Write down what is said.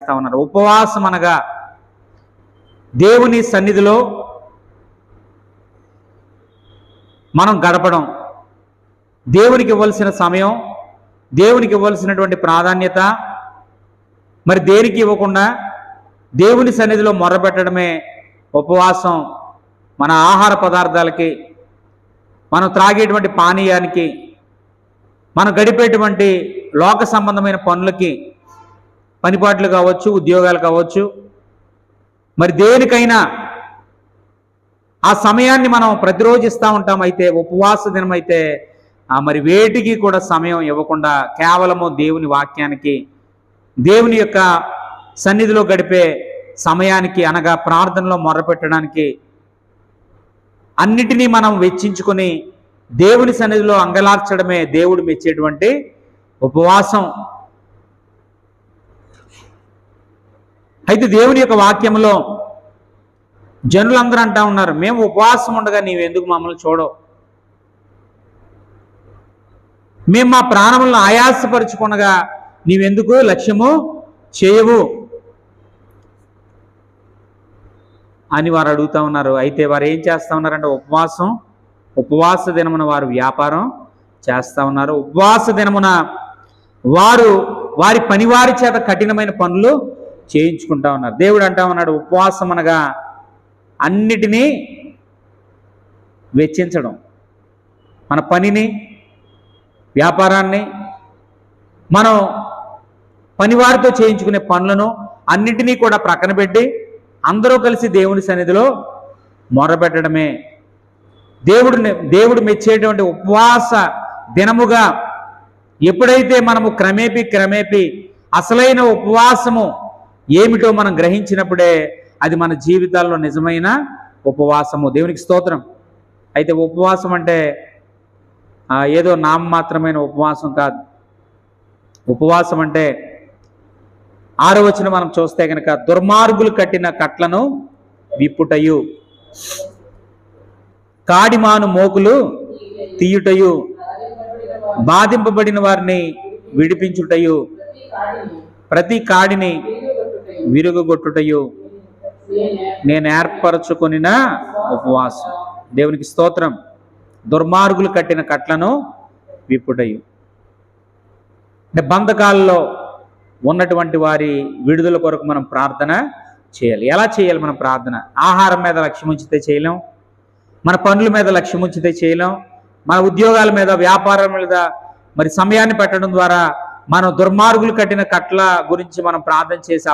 ఉన్నారు. ఉపవాసం అనగా దేవుని సన్నిధిలో మనం గడపడం, దేవునికి ఇవ్వాల్సిన సమయం, దేవునికి ఇవ్వాల్సినటువంటి ప్రాధాన్యత మరి దేనికి ఇవ్వకుండా దేవుని సన్నిధిలో మొరపెట్టడమే ఉపవాసం. మన ఆహార పదార్థాలకి, మనం త్రాగేటువంటి పానీయానికి, మనం గడిపేటువంటి లోక సంబంధమైన పనులకి, పనిపాట్లు కావచ్చు, ఉద్యోగాలు కావచ్చు, మరి దేనికైనా ఆ సమయాన్ని మనం ప్రతిరోజు ఇస్తూ ఉంటాం. అయితే ఉపవాస దినం అయితే మరి వేటికి కూడా సమయం ఇవ్వకుండా కేవలము దేవుని వాక్యానికి, దేవుని యొక్క సన్నిధిలో గడిపే సమయానికి అనగా ప్రార్థనలో మొర్రపెట్టడానికి అన్నిటినీ మనం వెచ్చించుకొని దేవుని సన్నిధిలో అంగలార్చడమే దేవుడు మెచ్చేటువంటి ఉపవాసం. అయితే దేవుని యొక్క వాక్యంలో జనులందరూ అంటా ఉన్నారు, మేము ఉపవాసం ఉండగా నీవెందుకు మమ్మల్ని చూడవు, మేము మా ప్రాణములను ఆయాసపరుచుకునగా నీవెందుకు లక్ష్యము చేయవు అని వారు అడుగుతూ ఉన్నారు. అయితే వారు ఏం చేస్తూ ఉన్నారంటే ఉపవాస దినమున వారు వ్యాపారం చేస్తూ ఉన్నారు. ఉపవాస దినమున వారు వారి పనివారి చేత కఠినమైన పనులు చేయించుకుంటా ఉన్నారు. దేవుడు అంటా ఉన్నాడు, ఉపవాసం అనగా అన్నిటినీ వెచ్చించడం, మన పనిని, వ్యాపారాన్ని, మనం పనివారితో చేయించుకునే పనులను అన్నిటినీ కూడా ప్రక్కన పెట్టి అందరూ కలిసి దేవుని సన్నిధిలో మొరపెట్టడమే దేవుడు మెచ్చేటువంటి ఉపవాస దినముగా. ఎప్పుడైతే మనము క్రమేపీ అసలైన ఉపవాసము ఏమిటో మనం గ్రహించినప్పుడే అది మన జీవితాల్లో నిజమైన ఉపవాసము. దేవునికి స్తోత్రం. అయితే ఉపవాసం అంటే ఏదో నామమాత్రమైన ఉపవాసం కాదు. ఉపవాసం అంటే 6వ వచనం మనం చూస్తే కనుక, దుర్మార్గులు కట్టిన కట్లను విప్పుటయు, కాడిమాను మోకులు తీయుటయు, బాధింపబడిన వారిని విడిపించుటయు, ప్రతి కాడిని విరుగొట్టుటయు నేను ఏర్పరచుకొనిన ఉపవాసం. దేవునికి స్తోత్రం. దుర్మార్గులు కట్టిన కట్లను విప్పుటయు అంటే బంధకాల్లో ఉన్నటువంటి వారి విడుదల కొరకు మనం ప్రార్థన చేయాలి. ఎలా చేయాలి మనం ప్రార్థన? ఆహారం మీద లక్ష్యం ఉంచితే చేయలేం, మన పనుల మీద లక్ష్యం ఉంచితే చేయలేం, మన ఉద్యోగాల మీద, వ్యాపారం మీద మరి సమయాన్ని పెట్టడం ద్వారా మనం దుర్మార్గులు కట్టిన కట్ల గురించి మనం ప్రార్థన చేసి